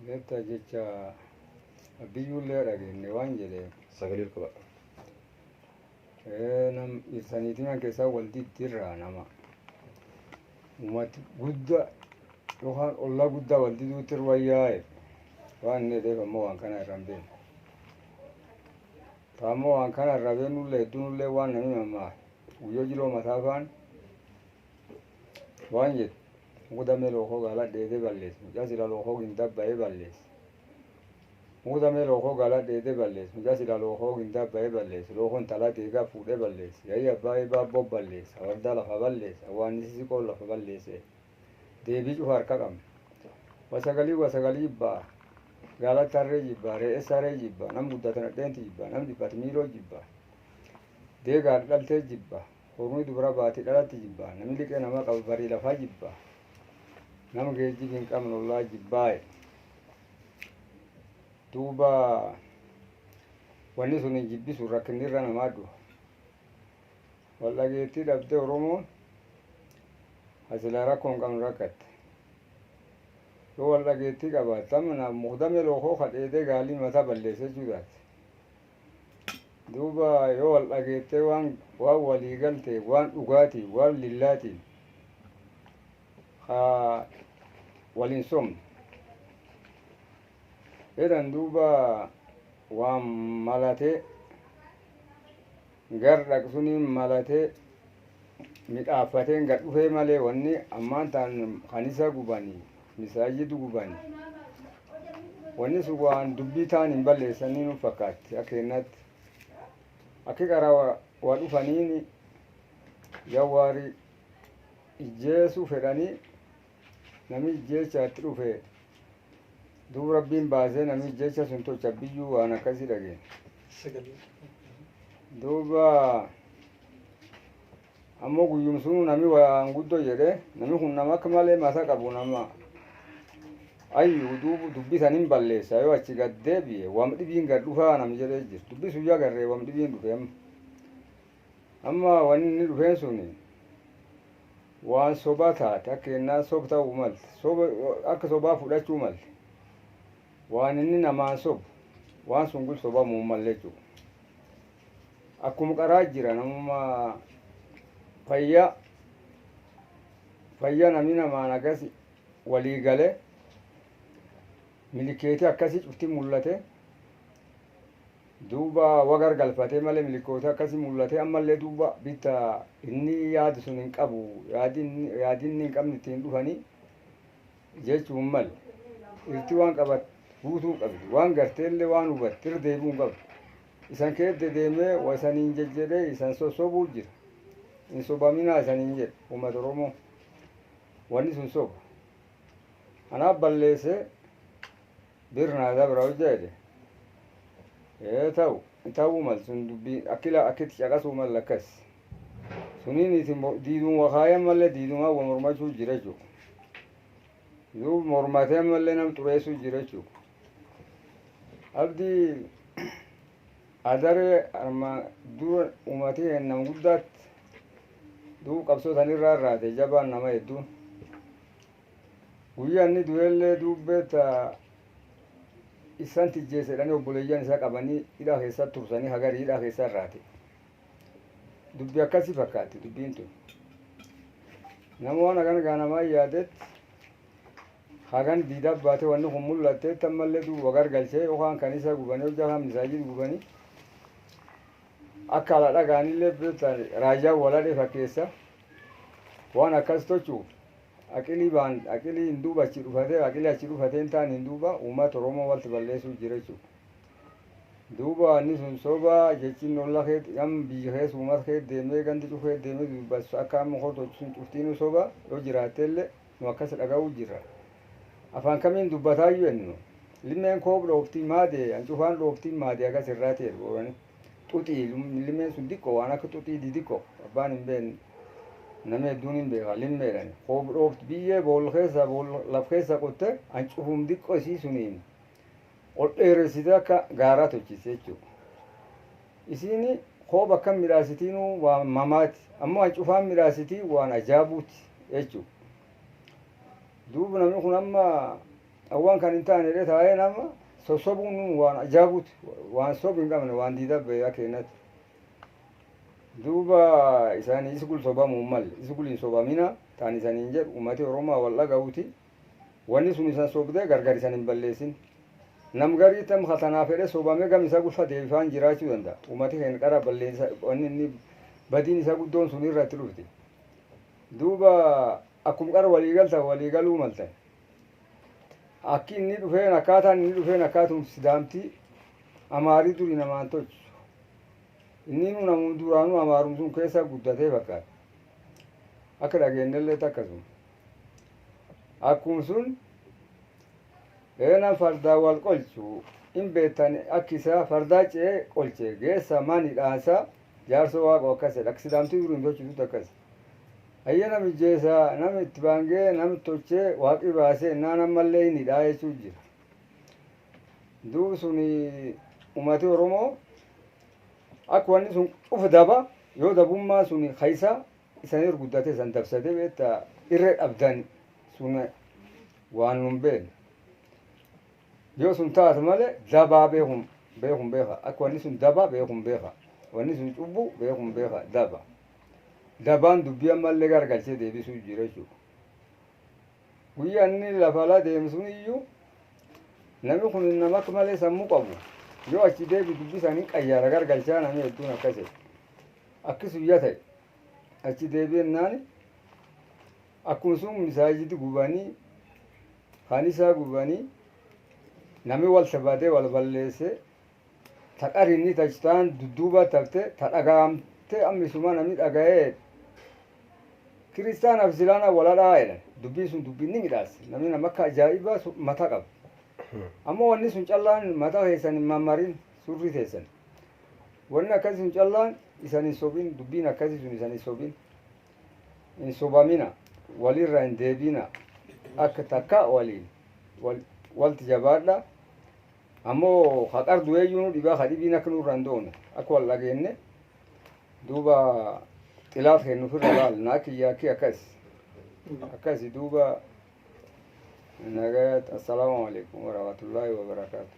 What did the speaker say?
Letta jecha biyyuullee dhageenye waan jedhe sagalee qaba. nam ibsaniitiin keessaa waldiitti irraa nama ummati guddaa yookaan ollaa guddaa waldiituutti irra wayyaa'e waan inni dheef ammoo waan kana irra hin beekne. Taammoo waan kana irra beeknullee hedduunullee waan namni mammaa guyyoo jiloo mataa faan waan jedhe muudamee lookoo gaala dheedee balleessu mucaa sila lookoo gindabba'ee balleessu. Muudamee lookoo gaala dheedee balleessu mucaa sila lookoo gindabba'ee balleessu lookoon talaa deegaa fuudhee balleessu yayyi abbaa baabboo balleessa wardaa lafa balleessa waan siqoo lafa balleesse deebii cufa harka qabna. Wasagalii jibbaa gaala tarree jibbaa re'ee saree jibbaa nam guddatan addeenti jibbaa nam dhibbati miiloo jibbaa deegaa dhaltee jibbaa hormii dubara baatii dhalatti jibbaa namni liqee nama qabu barii lafaa jibbaa nama geejjibi hin qabne ollaa jibbaa'e. Duuba wanni sun hin jibbisu rakkinni irra namaa du'a. Wal dhageettii dhabdee Oromoon asilaa rakkoo hin qabnu rakkatte. Yoo wal dhageettii qabaatte amma muudamee lookoo kadheedee gaalii mataa balleessee juutaati. Duuba yoo wal dhageettee waan walii galtee waan dhugaatii waan lillaatiin waliin somne. Jedhan duuba waan malatee gar dhaqsuniin malatee midhaafateen gad dhufee malee wanni ammaan ta'an kanisa gubanii misaajidu gubanii wanni sun waan dubbii ta'an hin balleessanii nu fakkaatti akka kennatti akka qaraa waa dhufaniin jawaarii ijjeesuu fedhanii namni ijjeechaatti dhufe. Duuba rabbiin baasee namni jecha sun tocha biyyuu waan akkasii dhageen. Duuba ammoo guyyum sun namni waan guddoo jedhe namni kun nama akka malee masa qabu nama ayyuu dubbisan hin balleessa yoo achi gad deebi'e wam dhibiin gad dhufaa namni jedhee jiru dubbisu yaa garree wam dhibiin dhufe amma wanni inni dhufeen sun waan sobaa taate akka kennaa sob ta'uu malte akka sobaa fudhachuu malte. Waan inni namaan sobu waan sun gul sobamuu malee jiru. Akkuma qaraa jira namummaa fayyaa namni namaan akkasi walii galee milikeetii akkasii cufti mul'ate duuba wagar galfatee malee milikoota akkasii mul'ate ammallee duuba bitta inni yaadu sun hin qabu yaadinni hin qabne ittiin dhufanii jechuun malee irti waan qabate. Guutuu qabdi waan garteellee waan hubatte irra deebi'uu hin qabdu. Isan keessa deemee wasaniin jejjedhee isan sosobuu jira. Hin sobaminaa isaniin jedhe uummata Oromoo wanni sun soba. Kanaaf balleessee birnaa dabra hojjaa jedhe. Ta'uu mal sun dubbii akkitti caqasuu mal akkas. Suniin isin diiduun wakaayan malee diidumaa wa mormachuu jira jechuudha. Duuba mormatee malee nam xureessuu jira jechuudha. Abdii adaree armaan dura uummatee nama guddaatti duuba qabsoo sanirraa irraate jabaan nama hedduun guyyaa inni du'ellee duubbeetta isaan tijjeessedhanii obboleeyyan isaa qabanii hidhaa keessa tursanii hagarii hidhaa keessa irraate dubbii akkasii fakkaatti dubbiin tun nama waan hagan gaanamaa yaadetti hagan diidaa baatee wanni kun mul'attee tammallee duuba gargalchee yookaan kan isa gubanii hojjaa kan misaajii gubanii akka ala dhagaanillee beektaa raajaa waladhee fakkeessa waan akkas tochuuf aqilii hin duuba achi dhufatee aqilii achi dhufatee hin taane hin duuba uummata Oromoo walti balleessuu jira jechuudha. Duuba inni sun soba jechiin olla gam biyya keessa uummata keessa deemee gandi cufee deemee dubbasu akka amma hordofu sun cuftiinu soba yoo jiraattellee nu akkas dhaga'uu jirra. Afaan kamiin dubbataa jennu limeen koob dhooftii maadee ancufaan dhooftii maadee agas irraa ta'e goorani xuxii limeen sun diqqoo waan akka xuxii didiqqoo abbaan hin beekne nama hedduun hin beeka limeedhaan koob dhoofti biyyee bool keessa laf keessa qotte ancufuun diqqoo isii suniin ol dheeressitee akka gaaraa tolchise jechuudha. Isiin koob akkam midhaasitiinuu waan mamaati ammoo ancufaan midhaasitii waan ajaabuuti jechuudha. Duuba namni kun amma awwan kan hin taane dha taa'ee nama sossobuun waan ajaa'ibuuti waan sob hin qabne waan diida beekaa kennatti duuba isaanii isgul sobamuu malle isgul hin sobamina taan isaaniin jedhu ummati oromoo wal dhaga'uuti wanni sun isan sobdee gargar isan hin balleessin nam garii tam khatanaa fedhe sobame gam isa gulfa deebifaan jiraachuu danda'a ummati kan qara balleessa wanni inni badiin isa guddoon sun irratti dhufti duuba akkum qara waliigaluu maltan akki inni dhufeen akkaataan inni dhufeen akkaatum sidaamti amaarii duri namaan tolchu inni nu namu duraanuu amaarum sun keessa guddatee fakkaata akka dhageenyallee akkasuma akkum sun eena fardaa wal qolchu in beektan akkisaa fardaa ce'ee qolche geessa mani dhaansa jaarsoo waaqa akkasedha akka sidaamtii duri hin tolchitutti akkas ayya namijjeessa nama itti baangee nama tolchee waaqi baasee innaan ammallee inni dhaa jechuu jira duubi suni ummati oromoo akka wanni sun ufa daba yoo dabummaa suni haysa isan guddatee san dabsatee beetta irree dhabdan sun waan nun beekne yoo sun taate malee dabaa beekun beeka akka wanni sun daba beekun beeka wanni sun cubbu beekun beeka daba dabaan dubbii ammallee gargalchee deebisuu jira jechuudha guyyaa inni lafalaa deemsuun iyyuu namni kun nama akka malee sammuu qabu yoo achi deebi dubbii isaanii qayyaara gargalchaa namni hedduun akkasii akkis guyyaa ta'e achi deebi'ennaan akkuma sun misaajidi gubanii kanisaa gubanii namni wal sabatee wal balleesse taqarinni tachitaan dudduuba tafte ta dhagaamte ammisuma namni dhaga'ee kiristaanaaf islaana waladhaa jedhan dubbiin sun dubbiin ni midhaas namni nama akka ajaa'ibaa mataa qaba ammoo wanni sun callaan mataa keessan hin mammarin surri teessan wanni akkasii sun callaan isan hin sobin dubbiin akkasii sun isan hin sobin hin sobamina walirra hin deebina akka takka waliin walti jabaadha ammoo haqar du'eeyyuu dhibaa hadhibiin akka nurra hin doone akka wal dhageenne duuba xilaaf kennufirra laal naa kiyyaakii akkasi duuba nagayat assalaamu alaikum warahmatullaahi wabarakaatu